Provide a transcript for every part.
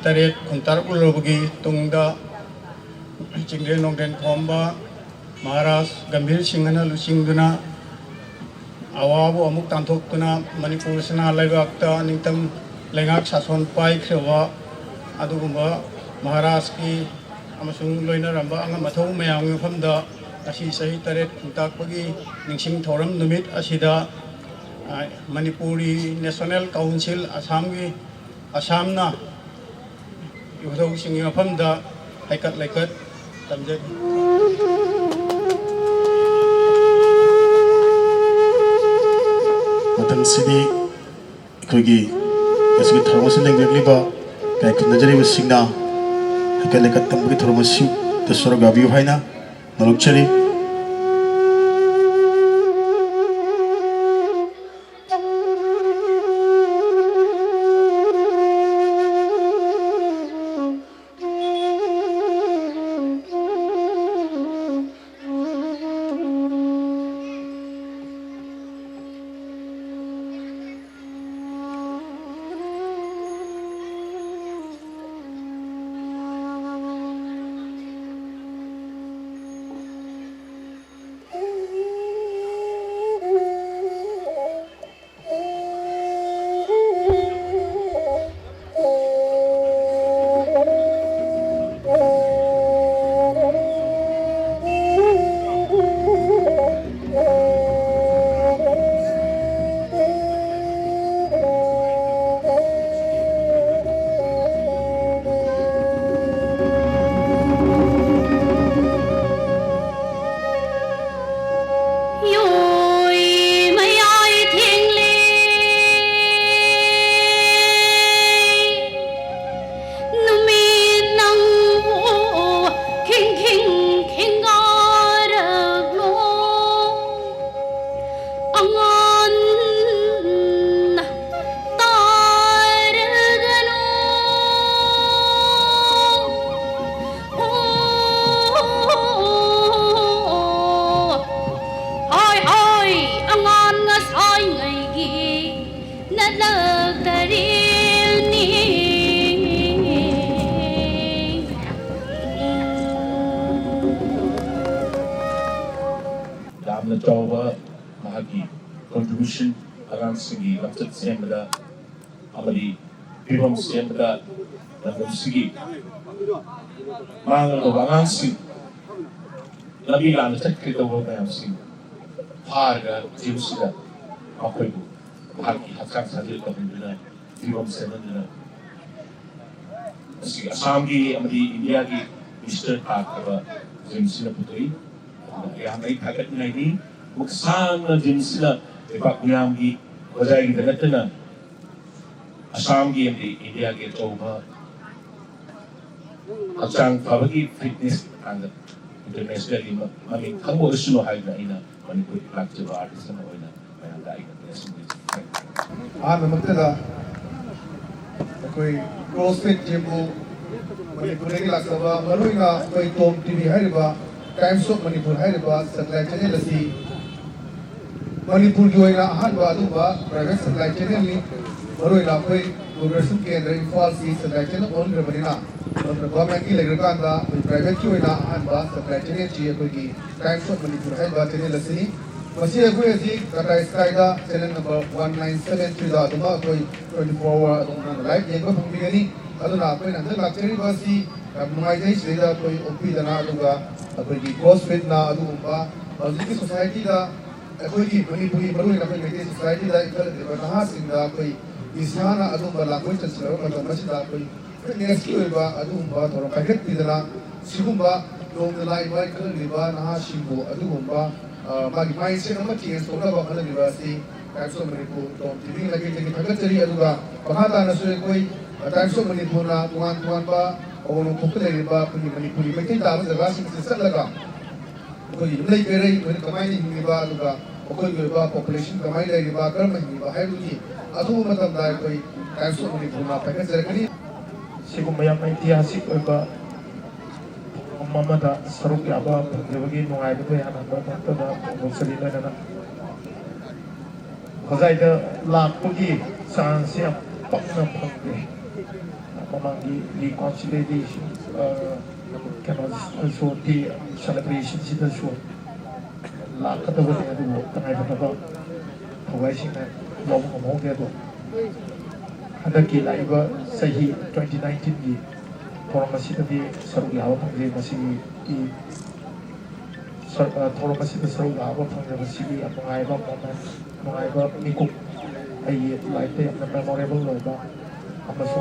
taret kuntar ulobagi tungda Chingren Nongden Khomba Maharaj Gambhir Singhana Lusingduna Awabu Amuk Tanthokuna Manipur Sana Laibakta Ningtam Lengak Sason Pai Khrewa Adugumba Maharaj ki amasung loina ramba anga mathau mayam famda asi sahi taret kuntakpagi ningsing thoram numit asida Manipuri National Council Assamna yuthau singi famda haikat laikat tamjek matang sini kogi yasgi tharmosin lengliba kai kunajari wasingna haikat laikat tambagi tharmosi tasoro gabi haina nalokchari Java Mahagi contribution around Sigi, Lapsat Semada, Amadi, Pivam Semada, Lapsat Sigi. Mangal of Anansi, Nabilan, the technical of Anansi, Parga, Jimsida, Akwegu, Mahagi, Hakan Sadil of Indina, Pivam Semada. Assamgi, Amadi, Indiagi, Mr. Parkava, Jimsina Putri. Yang ay kagat na ini magsama din sila ipakuyamgi wajay ganito na Assamgi hindi India get over kasang pabagi fitness ang internationally mamin kamo gusto hay na ina Manipur collective artist na wala may handa ay magtada ako'y CrossFit gym mo Manipur ay laksaba maroy nga ako'y Tom TV hariba Times of Manipur hariba satellite channel asi Manipur jo ina ahanba aduba private satellite channel ni maroy na ako'y Doorarshan Kendra Imphal si satellite channel on rabanina government ki lagrikanda private jo ina ahanba satellite channel chi ako'y Times of Manipur hariba channel asi masi ako'y asi Tata Sky da channel number 1973 da aduba ako'y 24 hour aduna live yengba phangmigani aduna ako'y nandang lakchari basi nungaijay sida ako'y OP dana aduga अभी CrossFit ना अदुम्बा अदुकी society दा अकोई मणिपुरी बरुई ना कोई मेटे society दा equal बतहा सिंगा कोई इसाना अदुम्बा language चलवा मतलब मसिदा कोई फिटनेस की होगा अदुम्बा थोड़ा पैकेट पिदना सिगुम्बा लोग लाई बाई कल लिबा ना शिंबो अदुम्बा मागी माइंडसेट नम्बर चेंज होगा बाहर लिबा सी टाइप्स ऑफ मणिपुर तो टीवी लगे जगह पैकेट चली अदुगा बहाता ना सोए कोई टाइप्स ऑफ मणिपुर ना तुआन बा और पॉपुलर रिबा पुनी मणिपुरी में कई दाव जगह से सर लगा कोई नहीं कर रही कोई कमाई नहीं रिबा लगा कोई रिबा पॉपुलेशन कमाई नहीं रिबा कर में रिबा है लुजी अदु मतलब दाय कोई टाइप्स ऑफ मणिपुर ना पैकेज जरकनी सिगुमयम ऐतिहासिक ओइबा ममदा सरुक याबा जबगी नुगाइबो याना बतदा बोसली लेना खजाइदा लाखपुगी चांस या पक्ना फंगे ꯃꯃꯥꯡꯒꯤ reconciliation ꯀꯩꯅꯣ ꯁꯣꯗꯤ ꯁꯦꯂꯦꯕ꯭ꯔꯦꯁꯟꯁꯤꯗꯁꯨ ꯂꯥꯛꯀꯗꯕꯅꯤ ꯑꯗꯨꯕꯨ ꯇꯉꯥꯏꯐꯗꯕ ꯊꯧꯒꯥꯏꯁꯤꯡꯅ ꯌꯥꯎꯕ ꯉꯝꯍꯧꯗꯦ ꯑꯗꯣ ꯍꯟꯗꯛꯀꯤ ꯂꯥꯛꯏꯕ ꯆꯍꯤ 2019ꯒꯤ ꯊꯧꯔꯝ ꯑꯁꯤꯗꯗꯤ ꯁꯔꯨꯛ ꯌꯥꯕ ꯐꯪꯖꯩ ꯃꯁꯤꯒꯤ ꯊꯧꯔꯝ ꯑꯁꯤꯗ ꯁꯔꯨꯛ ꯌꯥꯕ ꯐꯪꯖꯕꯁꯤꯒꯤ ꯌꯥꯝ ꯅꯨꯡꯉꯥꯏꯕ ꯃꯣꯃꯦꯟ ꯅꯨꯡꯉꯥꯏꯕ ꯃꯤꯀꯨꯞ ꯑꯩꯒꯤ ꯂꯥꯏꯐꯇ ꯌꯥꯝꯅ ꯃꯦꯃꯣꯔꯦꯕꯜ ꯑꯣꯏꯕ ꯑꯃꯁꯨ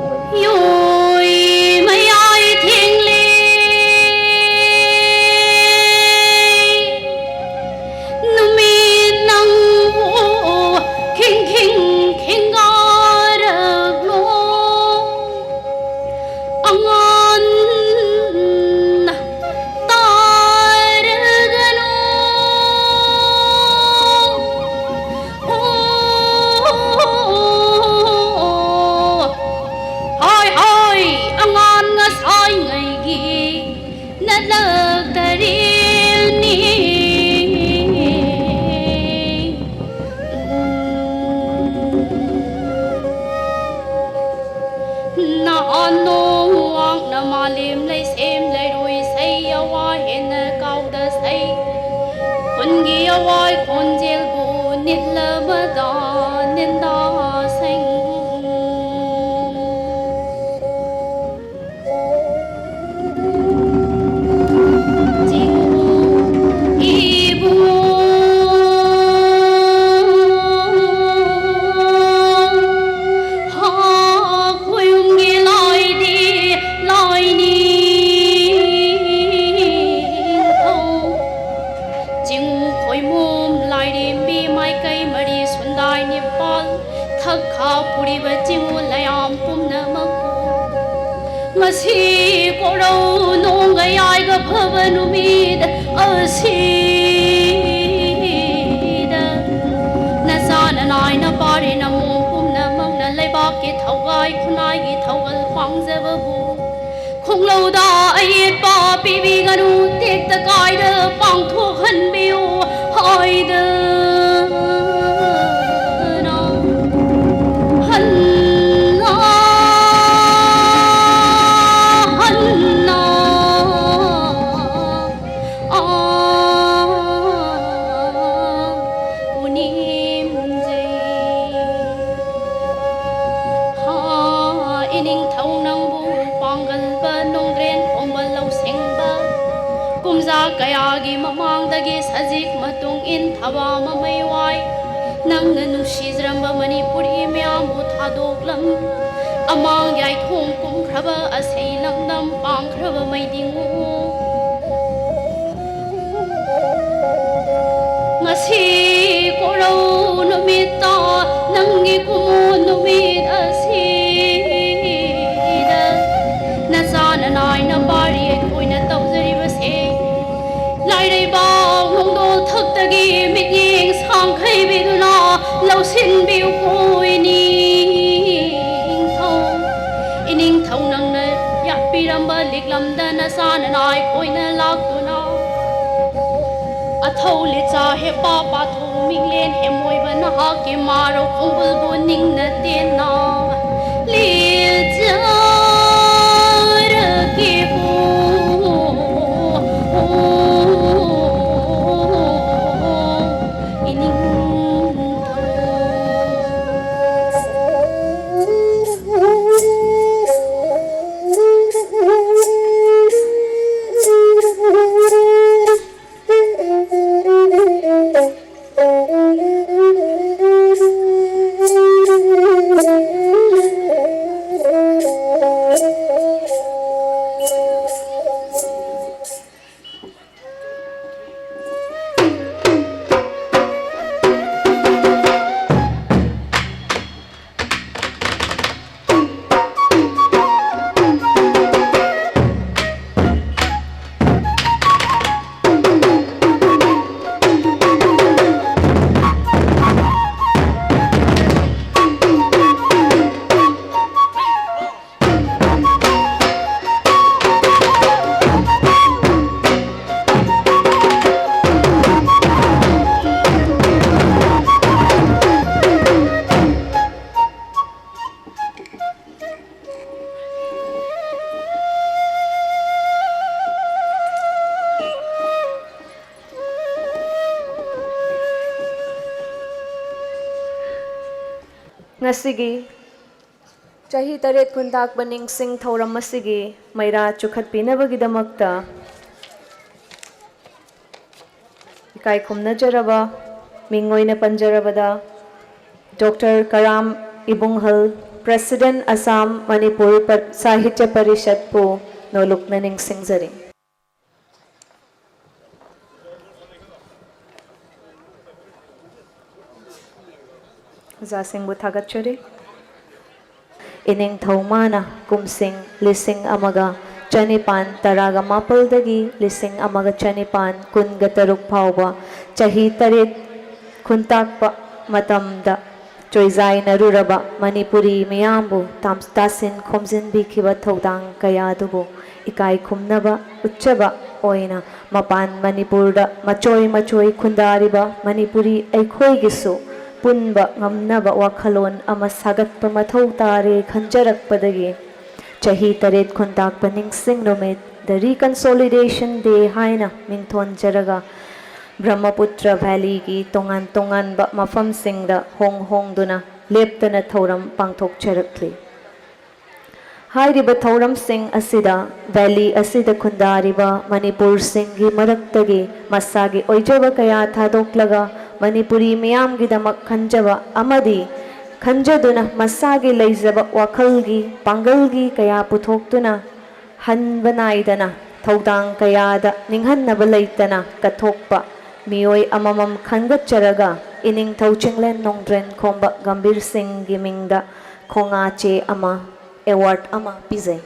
Ngasigi chahi taret kuntak baning sing thauram masigi maira chukhat pinabagidamagta ikai khumna jaraba mingoina panjarabada Dr. Karam Ibunghal President Assam Manipur Sahitya Parishad pu nolukna ning singjari Zasing buthagatchari Ining Thaumana Kumsing Lising Amaga Chanipan Taraga Mapaldagi Lising Amaga Chanipan Kunga Taruk Pauba Chahi Tarit Kuntakpa Matamda Choizai Naruraba Manipuri Miyambu Tasin Khomzin Bikiba Thodang Kayadubu Ikai Khumnaba Uchaba Oina Mapan Manipurda Machoi Kundariba Manipuri Aikhoi Gisu Punba ngamnaba wakhalon ama sagatpa mathau tare khanjarakpadagi chahi taret khuntakpa ningsing numit the Reconsolidation Day haina mingthon jaraga Brahmaputra Valley ki tongan ba mafam singda hong duna leptana thoram pangthok charakli Hairiba thauram sing asida valley asida khundariba Manipur singgi maraktagi masagi oijaba kaya thadoklaga Manipuri miyam gidamak khanjaba amadi khanjaduna masagi leizaba wakhalgi pangalgi kaya puthokduna hanbanaidana thodang kayada ninghannaba leitana kathokpa miyoi amamam khangatcharaga ining thauchinglen nongdren khomba Gambir Singh gi mingda khonga che ama award ama pizai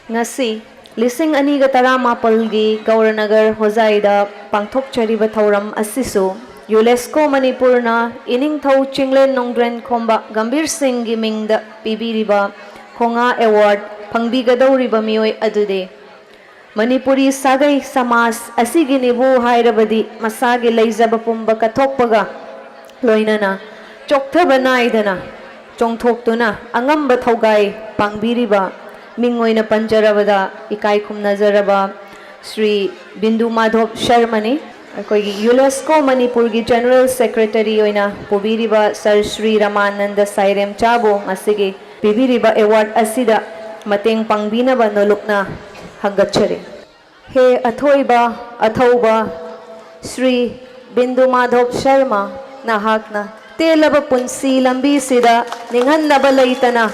ngasi lising aniga taramapal gi Gauranagar Hozaida pangthokchariba thauram asisu UNESCO Manipurna ining thau chinglen nongdren khomba Gambir Singh gi mingda pibiriba khonga award phangbigadoriba miyoi adude Manipuri sagai samas asigi nibu hairabadi masagi leizaba pumba kathokpaga loinana choktaba naidana chongthoktuna angamba thogai pangbiriba mingoina panjarabada ikai khumnajaraba Sri Bindu Madhov Sharmani akoigi UNESCO Manipur gi General Secretary oina pubiriba Sir Sri Ramananda Sairem Chabu asigi pibiriba award asida mateng pangbinaba nolukna hangachari he athauba Sri Bindu Madhov Sharma nahakna telaba punsi lambi sida ninghannaba leitana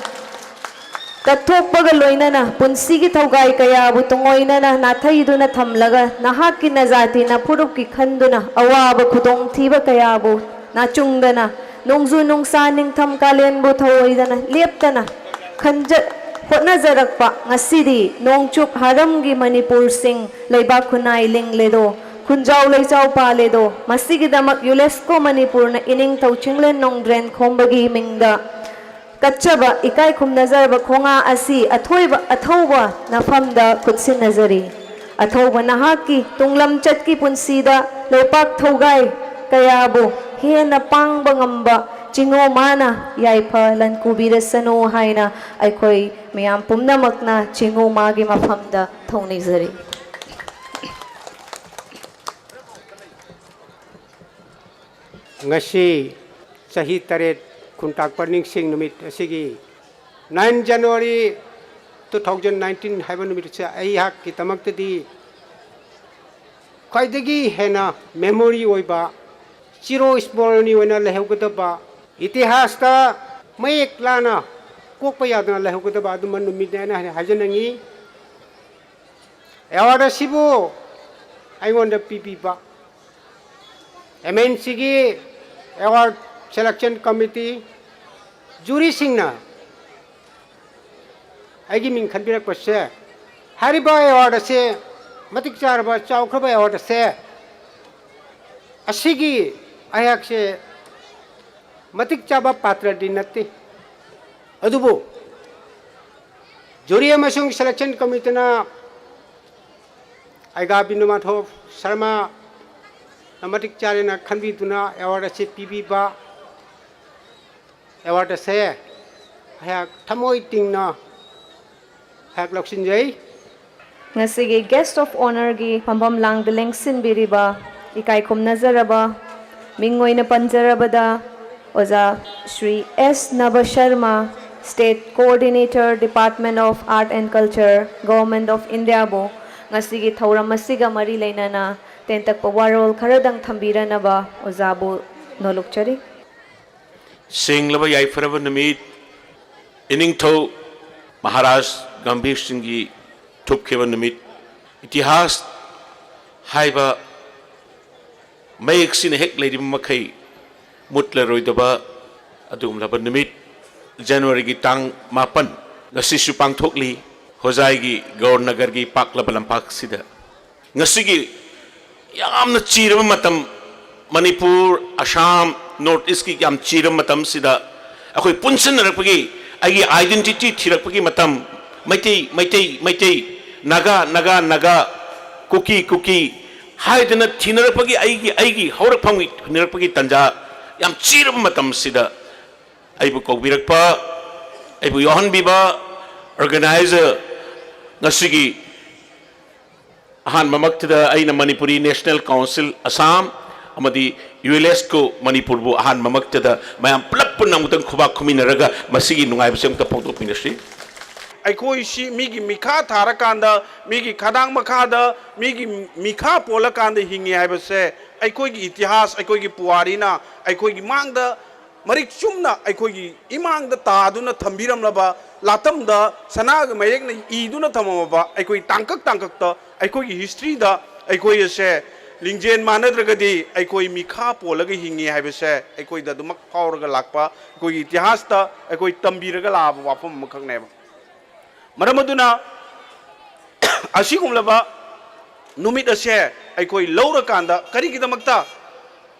kathokpaga loinana punsigi thaugai kaya bu tungoinana nathaiduna thamlaga nahakki najati na phurukki khanduna awaba khudong thiba kaya bu nachungdana nongju nongsa ningtham kalen bu thaoidana leptana khanja hotnajarakpa ngasidi nongchup haramgi Manipur Singh leiba khunai lingledo khunjau leichau paledo masigidamak UNESCO Manipur na ining thauchinglen nongdren khombagi mingda kachaba ikai khumnajarba khonga asi athauba nafamda khutsin nazari athauba nahaki tunglam chatki punsida leipak thaugai kayabu hena pangba ngamba chingo mana yaipa lan kubirasano haina aikoi miyam pumnamakna chingo magi mafamda thaunizari ngasi sahi taret kuntak parning sing numit asigi 9 January 2019 haiba numit cha ai hak ki tamaktadi khaidagi hena memory oiba chiro smolni oina lehugdaba itihas ta mayek lana kokpa yadna lehugdaba aduman numit na hajanangi award sibu aingonda pipiba MNC gi award selection committee jury singna aigi ming khanbirak passe hariba award se matik charba chaukhaba award se asigi ayak se matik chaba patra dinati adubu jury amasung selection committee na aiga Bindu Madhov Sharma namatik charina khanbi tuna award se pibiba award se hayak thamoi tingna hayak loksin jai ngasigi guest of honor gi pambam lang beleng sin biriba ikai khumnajaraba mingoina panjarabada Oza Shri S. Nava Sharma, State Coordinator, Department of Art and Culture, Government of India bo ngasigi thauram masiga mari leinana tentak pa warol kharadang thambiranaba oza bo nolukchari. Singlaba Yaifaraba Namid Iningto Maharaj Gambhir Singhi Tupkeva Namid Itihas Haiba Mayek Sin Hek Lady Makai Mutla Roidaba Adum Laba Namid January gi tang mapan ngasi supang thokli hozai gi gaur nagar gi pak labalam pak sida ngasi gi yamna chirama matam Manipur Assam North East ki yam chirama matam sida akoi punsan rakpagi agi identity thirakpagi matam maitai naga kuki haidana thinarapagi aigi haurak phangi thinarapagi tanja yam chirama matam sida Aibu Kobirakpa, Aibu Yohan Biba, organizer Nasigi Ahan Mamaktada Aina Manipuri National Council Assam, Amadi UNESCO Manipurbu Ahan Mamaktada, Mayam Plapunamutang Kuba Kuminaraga, Masigi Nungai Semta Poto Ministry. ꯑꯩꯈꯣꯏ ꯁꯤ ꯃꯤꯒꯤ ꯃꯤꯈꯥ ꯊꯥꯔꯀꯥꯟꯗ ꯃꯤꯒꯤ ꯈꯗꯥꯡ ꯃꯈꯥꯗ ꯃꯤꯒꯤ ꯃꯤꯈꯥ ꯄꯣꯜꯂꯀꯥꯟꯗ ꯍꯤꯡꯉꯤ ꯍꯥꯏꯕꯁꯦ ꯑꯩꯈꯣꯏꯒꯤ ꯏꯇꯤꯍꯥꯁ ꯑꯩꯈꯣꯏꯒꯤ ꯄꯨꯋꯥꯔꯤꯅ ꯑꯩꯈꯣꯏꯒꯤ ꯃꯥꯡꯗ Marik Chumna, Aikogi, Imang the Taduna Tambiram Laba, Latamda, Sanaga Mayekna, Iduna Tamaba, Aikoi Tankakta, Aikogi history da, Aikoi se, Lingjen Manadragadi, Aikoi Mika Polaga Hingi Habese, Aikoi the Dumak Power Lakpa, Koi Tihasta, Aikoi Tambiraga Wapam Mukaneva. Maramaduna Ashikum Laba, Numit a share, Aikoi Laura Kanda, Kariki the Makta.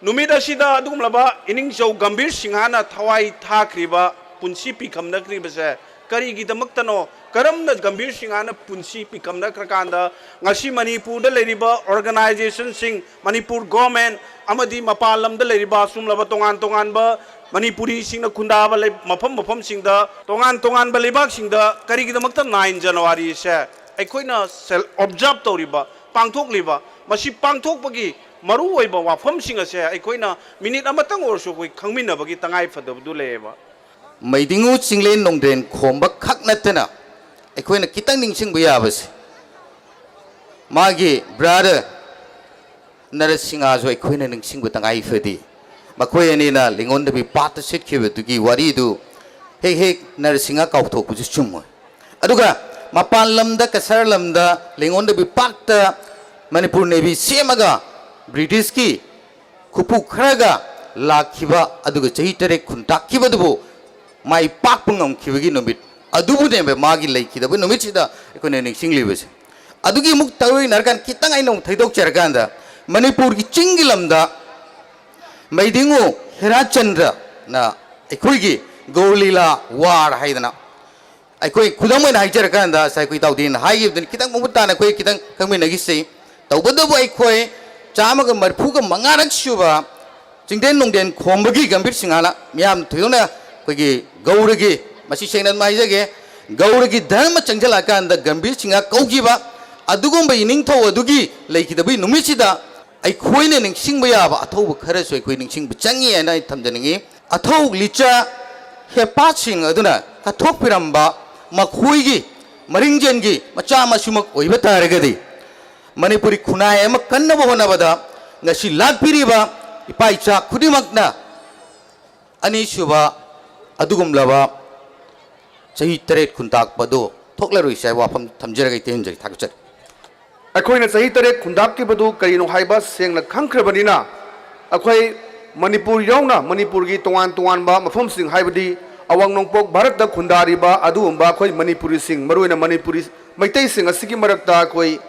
Numida Shida Dumlaba, Inning Joe Gambir Singhana, Tawai Takriba, Punsi Pikam the Kribase, Karigi the Muktano, Karam the Gambir Singhana, Punsi Pikam the Krakanda, Nashi Manipur the Ladiba, organization sing Manipur government, Amadi Mapalam the Ladiba, Sumlava Tonganba, Manipuri sing the Kundava, Mapam sing the Tongan Balibak sing the Karigi the Mukta 9 January, share. I couldn't sell observe Toriba, Pangtok Liba, Mashi Pangtok Pagi. Maru oiba wafam singa se aikoina minute amatang orso koi khangmina bagi tangai phadabdu leba maidingu chinglen nongden khomba khak natana aikoina kitang ningsing buya bas magi brother narasinga zo aikoina ningsing bu tangai phadi makoi ani na lingon de bi pat sit khibe dugi wari du he narasinga kauthok bu chummo aduga mapan lamda kasar lamda lingon de bi pat Manipur Navy semaga British ki kupu kharaga lakhiba aduga chahi tere khuntakhiba dubu mai pak pungam khibagi numit adubu dembe magi laikhi dabu numit sida ekone ningsing libase adugi muk tawi narkan kitang ainong thaidok charkanda Manipur ki chingilamda maidingu Herachandra na ekoigi Golila war haidana ekoi khudamai na haijarkanda sai koi tawdin haigibden kitang mumutana koi kitang kangminagi sei tawbadabu ekoi Chamaga Marpuga Mangarak Shuba, Jingden Nongden Kombagi Gambir Singana, Miam Tuna, Pagi, Gauragi, Mashishan and Maizage, Gauragi Dharma Chanjalakan, the Gambir Singa, Kogiba, Adugumba Ininto, Adugi, Lake the Numicida, I queen and sing Bayaba, a toe Karas, a queen sing Changi and I Tamdani, a toe Licha, Hepaching Aduna, a Topiramba, Makuigi, Marinjangi, Machama Sumak, Oibata Regadi. Manipuri kunai emak kanna bahona bada ngasi lagpiri ba ipaicha kudimakna ani shuba adugum laba chahi taret kuntak pado thoklaroi sai wafam thamjara gai tenjari thakchar ꯑꯩꯈꯣꯏꯅ ꯆꯍꯤ 8 ꯈꯨꯟꯗꯥꯞꯈꯤꯕꯗꯨ ꯀꯔꯤꯅꯣ ꯍꯥꯏꯕ ꯁꯦꯡꯅ ꯈꯪꯈ꯭ꯔꯕꯅꯤꯅ ꯑꯩꯈꯣꯏ ꯃꯅꯤꯄꯨꯔ ꯌꯥꯎꯅ ꯃꯅꯤꯄꯨꯔꯒꯤ ꯇꯣꯉꯥꯟ ꯇꯣꯉꯥꯟꯕ ꯃꯐꯝꯁꯤꯡ ꯍꯥꯏꯕꯗꯤ ꯑꯋꯥꯡ ꯅꯣꯡꯄꯣꯛ ꯚꯥꯔꯠꯇ ꯈꯨꯟꯗꯥꯔꯤꯕ ꯑꯗꯨꯒꯨꯝꯕ ꯑꯩꯈꯣꯏ ꯃꯅꯤꯄꯨꯔꯤꯁꯤꯡ ꯃꯔꯨꯑꯣꯏꯅ ꯃꯅꯤꯄꯨꯔꯤ ꯃꯩꯇꯩꯁꯤꯡ ꯑꯁꯤꯒꯤ ꯃꯔꯛꯇ ꯑꯩꯈꯣꯏ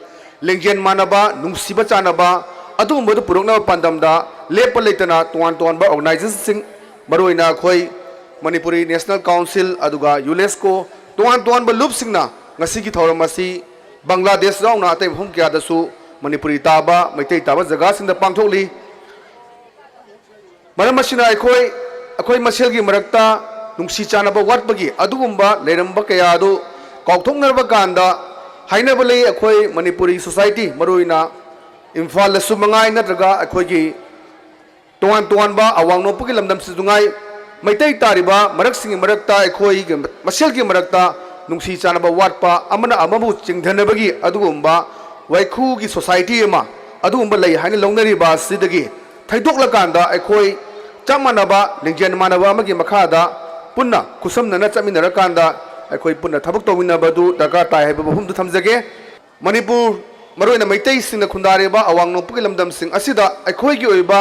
Lengjen Manaba, Nungsiba Chanaba, Adum Bodu Puruna Pandamda, Lepa Letana, Tuan Tuanba organization, Maruina Koi, Manipuri National Council, Aduga, UNESCO, Tuan Tuanba Lupsingna, Nasiki Thoramasi, Bangladesh Rauna, Tem Humkia the Su, Manipuri Taba, Mate Taba, Zagas in the Pantoli, Maramashina Akoi Maselgi Marakta, Nungsi Chanaba Watbagi, Adumba, Leramba Kayado, Koktung Navaganda. Hainabali akwai Manipuri society maruina Imphal Sumangai natraga akwai gi tuan ba awang no puki lamdam sidungai Meitei ꯇꯥꯔꯤꯕ ꯃꯔꯛꯁꯤꯡꯒꯤ ꯃꯔꯛꯇ ꯑꯩꯈꯣꯏꯒꯤ ꯃꯁꯦꯜꯒꯤ ꯃꯔꯛꯇ ꯅꯨꯡꯁꯤ ꯆꯥꯟꯅꯕ ꯋꯥꯠꯄ ꯑꯃꯅ ꯑꯃꯕꯨ ꯆꯤꯡꯊꯅꯕꯒꯤ ꯑꯗꯨꯒꯨꯝꯕ ꯋꯥꯏꯈꯨꯒꯤ ꯁꯣꯁꯥꯏꯇꯤ ꯑꯃ ꯑꯗꯨꯒꯨꯝꯕ ꯂꯩ ꯍꯥꯏꯅ ꯂꯧꯅꯔꯤꯕ ꯑꯁꯤꯗꯒꯤ ꯊꯩꯗꯣꯛꯂꯀꯥꯟꯗ ꯑꯩꯈꯣꯏ ꯆꯞ ꯃꯥꯟꯅꯕ ꯂꯤꯡꯖꯦꯜ ꯃꯥꯟꯅꯕ ꯑꯃꯒꯤ ꯃꯈꯥꯗ ꯄꯨꯟꯅ ꯈꯨꯠꯁꯝꯅꯅ ꯆꯠꯃꯤꯟꯅꯔꯀꯥꯟꯗ ꯑꯩꯈꯣꯏ ꯄꯨꯟꯅ ꯊꯕꯛ ꯇꯧꯃꯤꯟꯅꯕꯗꯨ ꯗꯔꯀꯥꯔ ꯇꯥꯏ ꯍꯥꯏꯕ ꯃꯐꯝꯗꯨ ꯊꯝꯖꯒꯦ ꯃꯅꯤꯄꯨꯔ ꯃꯔꯨꯑꯣꯏꯅ ꯃꯩꯇꯩꯁꯤꯡꯅ ꯈꯨꯟꯗꯥꯔꯤꯕ ꯑꯋꯥꯡ ꯅꯣꯡꯄꯣꯛꯀꯤ ꯂꯝꯗꯝꯁꯤꯡ ꯑꯁꯤꯗ ꯑꯩꯈꯣꯏꯒꯤ ꯑꯣꯏꯕ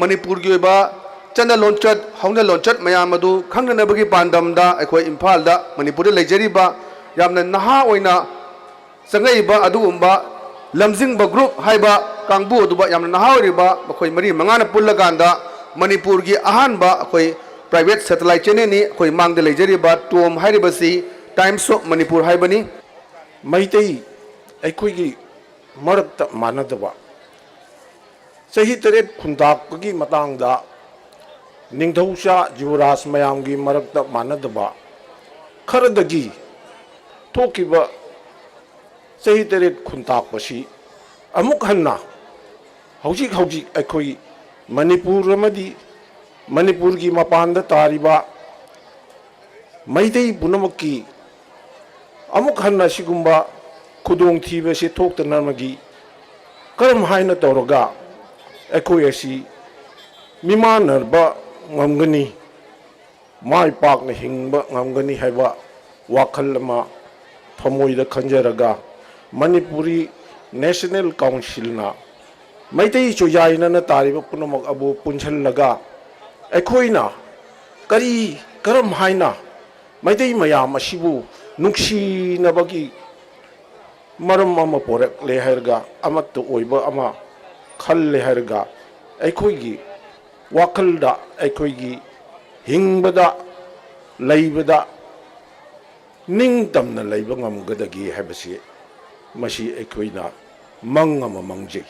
ꯃꯅꯤꯄꯨꯔꯒꯤ ꯑꯣꯏꯕ ꯆꯠꯅ ꯂꯣꯟꯆꯠ ꯍꯧꯅ ꯂꯣꯟꯆꯠ ꯃꯌꯥꯝ ꯑꯗꯨ ꯈꯪꯅꯅꯕꯒꯤ ꯄꯥꯟꯗꯝꯗ ꯑꯩꯈꯣꯏ ꯏꯝꯐꯥꯜꯗ ꯃꯅꯤꯄꯨꯔꯗ ꯂꯩꯖꯔꯤꯕ ꯌꯥꯝꯅ ꯅꯍꯥ ꯑꯣꯏꯅ ꯆꯪꯉꯛꯏꯕ ꯑꯗꯨꯒꯨꯝꯕ ꯂꯝꯖꯤꯡꯕ ꯒ꯭ꯔꯨꯞ ꯍꯥꯏꯕ ꯀꯥꯡꯕꯨ ꯑꯗꯨꯕ ꯌꯥꯝꯅ ꯅꯍꯥ ꯑꯣꯏꯔꯤꯕ ꯃꯈꯣꯏ ꯃꯔꯤ ꯃꯉꯥꯅ ꯄꯨꯜꯂꯀꯥꯟꯗ ꯃꯅꯤꯄꯨꯔꯒꯤ ꯑꯍꯥꯟꯕ ꯑꯩꯈꯣꯏ ꯄ꯭ꯔꯥꯏꯚꯦꯠ ꯁꯦꯇꯦꯂꯥꯏꯠ ꯆꯦꯅꯦꯜꯅꯤ ꯑꯩꯈꯣꯏ ꯃꯥꯡꯗ ꯂꯩꯖꯔꯤꯕ ꯇꯣꯝ ꯍꯥꯏꯔꯤꯕꯁꯤ ꯇꯥꯏꯝꯁ ꯑꯣꯐ ꯃꯅꯤꯄꯨꯔ ꯍꯥꯏꯕꯅꯤ ꯃꯩꯇꯩ ꯑꯩꯈꯣꯏꯒꯤ ꯃꯔꯛꯇ ꯃꯥꯟꯅꯗꯕ ꯆꯍꯤ 9 ꯈꯨꯟꯇꯥꯛꯄꯒꯤ ꯃꯇꯥꯡꯗ ꯅꯤꯡꯊꯧꯆꯥ ꯌꯨꯕꯔꯥꯖ ꯃꯌꯥꯝꯒꯤ ꯃꯔꯛꯇ ꯃꯥꯟꯅꯗꯕ ꯈꯔꯗꯒꯤ ꯊꯣꯛꯈꯤꯕ ꯆꯍꯤ 9 ꯈꯨꯟꯇꯥꯛꯄꯁꯤ ꯑꯃꯨꯛ ꯍꯟꯅ ꯍꯧꯖꯤꯛ ꯑꯩꯈꯣꯏ ꯃꯅꯤꯄꯨꯔ ꯑꯃꯗꯤ ꯃꯅꯤꯄꯨꯔꯒꯤ ꯃꯄꯥꯟꯗ ꯇꯥꯔꯤꯕ ꯃꯩꯇꯩ ꯄꯨꯝꯅꯃꯛꯀꯤ ꯑꯃꯨꯛ ꯍꯟꯅ ꯑꯁꯤꯒꯨꯝꯕ ꯈꯨꯗꯣꯡꯊꯤꯕꯁꯤ ꯊꯣꯛꯇꯅꯕꯒꯤ ꯀꯔꯝ ꯍꯥꯏꯅ ꯇꯧꯔꯒ ꯑꯩꯈꯣꯏ ꯑꯁꯤ ꯃꯤꯃꯥꯟꯅꯕ ꯉꯝꯒꯅꯤ ꯃꯥꯏ ꯄꯥꯛꯅ ꯍꯤꯡꯕ ꯉꯝꯒꯅꯤ ꯍꯥꯏꯕ ꯋꯥꯈꯜ ꯑꯃ ꯊꯃꯣꯏꯗ ꯈꯟꯖꯔꯒ ꯃꯅꯤꯄꯨꯔꯤ ꯅꯦꯁꯅꯦꯜ ꯀꯥꯎꯟꯁꯤꯜꯅ ꯃꯩꯇꯩ ꯆꯣꯏꯖꯥꯏꯅꯅ ꯇꯥꯔꯤꯕ ꯄꯨꯝꯅꯃꯛ ꯑꯕꯨ ꯄꯨꯟꯁꯤꯜꯂꯒ ꯑꯩꯈꯣꯏꯅ ꯀꯔꯝ ꯍꯥꯏꯅ ꯃꯩꯇꯩ ꯃꯌꯥꯝ ꯑꯁꯤꯕꯨ ꯅꯨꯡꯁꯤꯅꯕꯒꯤ ꯃꯔꯝ ꯑꯃ ꯄꯣꯔꯛꯂꯦ ꯍꯥꯏꯔꯒ ꯑꯃꯠꯇ ꯑꯣꯏꯕ ꯑꯃ ꯈꯜꯂꯦ ꯍꯥꯏꯔꯒ ꯑꯩꯈꯣꯏꯒꯤ ꯋꯥꯈꯜꯗ ꯑꯩꯈꯣꯏꯒꯤ ꯍꯤꯡꯕꯗ ꯂꯩꯕꯗ ꯅꯤꯡꯇꯝꯅ ꯂꯩꯕ ꯉꯝꯒꯗꯒꯦ ꯍꯥꯏꯕꯁꯤ ꯃꯁꯤ ꯑꯩꯈꯣꯏꯅ ꯃꯪ ꯑꯃ ꯃꯪꯖꯩ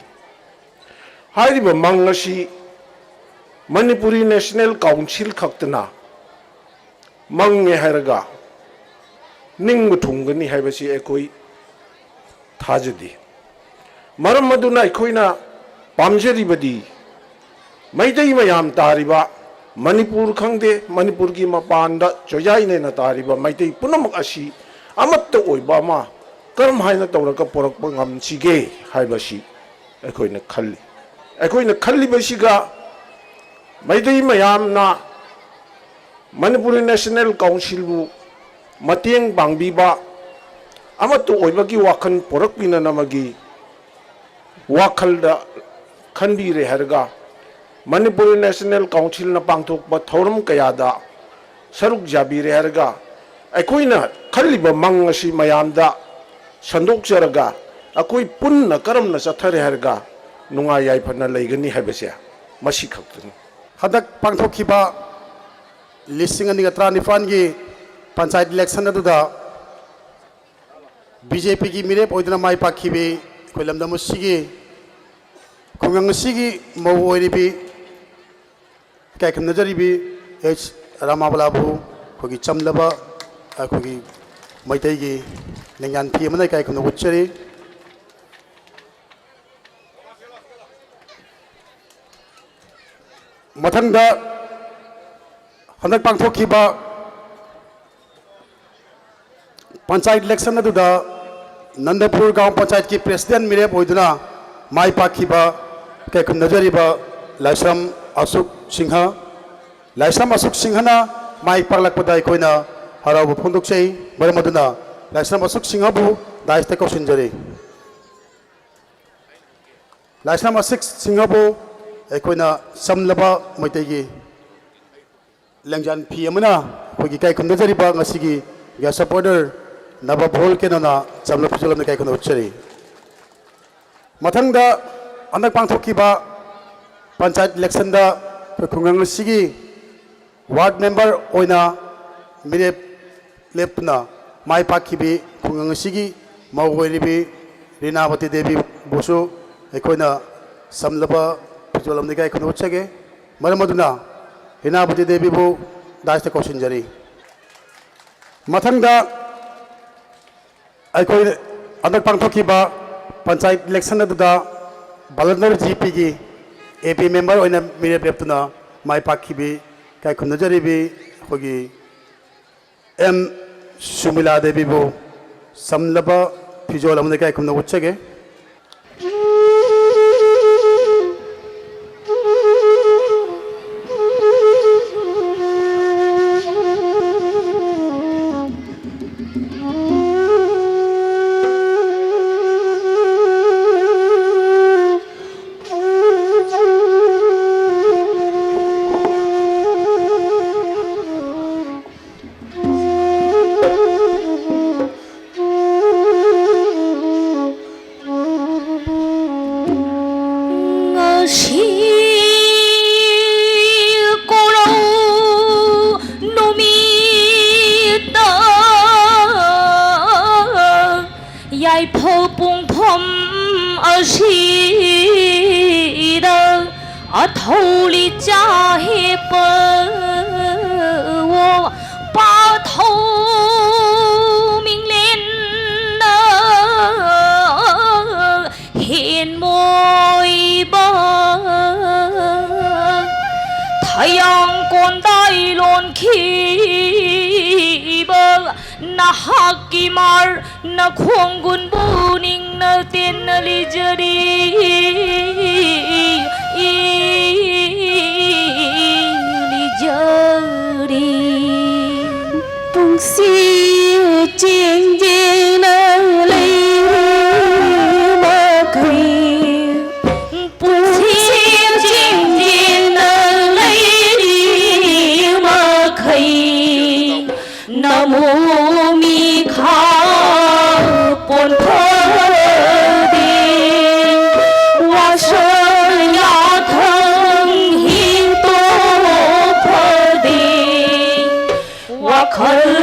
ꯍꯥꯏꯔꯤꯕ ꯃꯪ ꯑꯁꯤ ꯃꯅꯤꯄꯨꯔꯤ ꯅꯦꯁꯅꯦꯜ ꯀꯥꯎꯟꯁꯤꯜ ꯈꯛꯇꯅ ꯃꯪꯉꯦ ꯍꯥꯏꯔꯒ ꯅꯤꯡꯕ ꯊꯨꯡꯒꯅꯤ ꯍꯥꯏꯕꯁꯤ ꯑꯩꯈꯣই ꯊꯥꯖꯗꯦ ꯃꯔꯝ ꯑꯗꯨꯅ ꯑꯩꯈꯣꯏꯅ ꯄꯥꯝꯖꯔꯤꯕꯗꯤ ꯃꯩꯇꯩ ꯃꯌꯥꯝ ꯇꯥꯔꯤꯕ ꯃꯅꯤꯄꯨꯔ ꯈꯪꯗꯦ ꯃꯅꯤꯄꯨꯔꯒꯤ ꯃꯄꯥꯟꯗ ꯆꯣꯏꯖꯥꯏꯅ ꯇꯥꯔꯤꯕ ꯃꯩꯇꯩ ꯄꯨꯝꯅꯃꯛ ꯑꯁꯤ ꯑꯃꯠꯇ ꯑꯣꯏꯕ ꯑꯃ ꯀꯔꯝ ꯍꯥꯏꯅ ꯇꯧꯔꯒ ꯄꯣꯔꯛꯄ ꯉꯝꯁꯤꯒꯦ ꯍꯥꯏꯕꯁꯤ ꯑꯩꯈꯣꯏꯅ ꯈꯜꯂꯤ ꯑꯩꯈꯣꯏꯅ ꯈꯜꯂꯤꯕꯁꯤꯒ ꯃꯩꯇꯩ ꯃꯌꯥꯝꯅ ꯃꯅꯤꯄꯨꯔꯤ ꯅꯦꯁꯅꯦꯜ ꯀꯥꯎꯟꯁꯤꯜꯕꯨ ꯃꯇꯦꯡ ꯄꯥꯡꯕꯤꯕ ꯑꯃꯠꯇ ꯑꯣꯏꯕꯒꯤ ꯋꯥꯈꯜ ꯄꯣꯔꯛꯄꯤꯅꯅꯕꯒꯤ ꯋꯥꯈꯜꯗ ꯈꯟꯕꯤꯔꯦ ꯍꯥꯏꯔꯒ ꯃꯅꯤꯄꯨꯔꯤ ꯅꯦꯁꯅꯦꯜ ꯀꯥꯎꯟꯁꯤꯜꯅ ꯄꯥꯡꯊꯣꯛꯄ ꯊꯧꯔꯝ ꯀꯌꯥꯗ ꯁꯔꯨꯛ ꯌꯥꯕꯤꯔꯦ ꯍꯥꯏꯔꯒ ꯑꯩꯈꯣꯏꯅ ꯈꯜꯂꯤꯕ ꯃꯪ ꯑꯁꯤ ꯃꯌꯥꯝꯗ ꯁꯟꯗꯣꯛꯆꯔꯒ ꯑꯩꯈꯣꯏ ꯄꯨꯟꯅ ꯀꯔꯝꯅ ꯆꯠꯊꯔꯦ ꯍꯥꯏꯔꯒ ꯅꯨꯡꯉꯥꯏ ꯌꯥꯏꯐꯅ ꯂꯩꯒꯅꯤ ꯍꯥꯏꯕꯁꯦ ꯃꯁꯤ ꯈꯛꯇꯅꯤ ꯍꯟꯗꯛ ꯄꯥꯡꯊꯣꯛꯈꯤꯕ 2019ꯒꯤ ꯄꯟꯆꯥꯌꯠ ꯏꯂꯦꯛꯁꯟ ꯑꯗꯨꯗ BJPꯒꯤ ꯃꯤꯔꯦꯞ ꯑꯣꯏꯗꯨꯅ ꯃꯥꯏ ꯄꯥꯛꯈꯤꯕꯤ ꯑꯩꯈꯣꯏ ꯂꯝꯗꯝ ꯑꯁꯤꯒꯤ ꯈꯨꯡꯒꯪ ꯑꯁꯤꯒꯤ ꯃꯧ ꯑꯣꯏꯔꯤꯕꯤ ꯏꯀꯥꯏꯈꯨꯝꯅꯖꯔꯤꯕꯤ ꯔꯥꯃꯥꯕꯂꯥꯕꯨ ꯑꯩꯈꯣꯏꯒꯤ ꯆꯝꯂꯕ ꯑꯩꯈꯣꯏꯒꯤ ꯃꯩꯇꯩꯒꯤ ꯂꯦꯡꯌꯥꯟ ꯐꯤ ꯑꯃꯅ ꯏꯀꯥꯏꯈꯨꯝꯅꯕ ꯎꯠꯆꯔꯤ ꯃꯊꯪꯗ ꯍꯟꯗꯛ ꯄꯥꯡꯊꯣꯛꯈꯤꯕ पंचायत इलेक्शन अदुदा नंदपुर गांव पंचायत की प्रेसिडेंट मिरेप होइदुना माई पाखिबा कैकुम नजरिबा लाइसम अशोक सिंहना माई पार्लकपदा अखोइना हराव फोंदोकसै मरमदुना लाइसम अशोक सिंहबु दाइस्ते कौशनजरी लाइसम अशोक सिंहबु अखोइना समलबा मैतैगी लंजान फी अमना अखोइगी कैकुम नजरिबा ngasiगी या सपोर्टर नब भोल के नना चमल फिजल कई उच्चरी मथंग अनक पांथोखिबा पंचायत इलेक्शन खुंगंग सिगी वार्ड मेंबर ओइना मिरेप लेपना माई पाखिबी खुंगंग सिगी मौगोइरिबी रीनावती देवी बुसु एकोइना समलबा फिजल कई उच्चगे मरमदुना रीनावती देवी बु दाइस्ते कौशनजरी मथंग अखोई अनक पांथोखिबा पंचायत इलेक्शन अदुदा बलनर जीपी की एपी मेंबर ओइना मिरेप लेपतुना माई पाखिबी kai khum najaribi khogi M Sumila Devi bo samlaba phijol amne kai khum na uchage khởi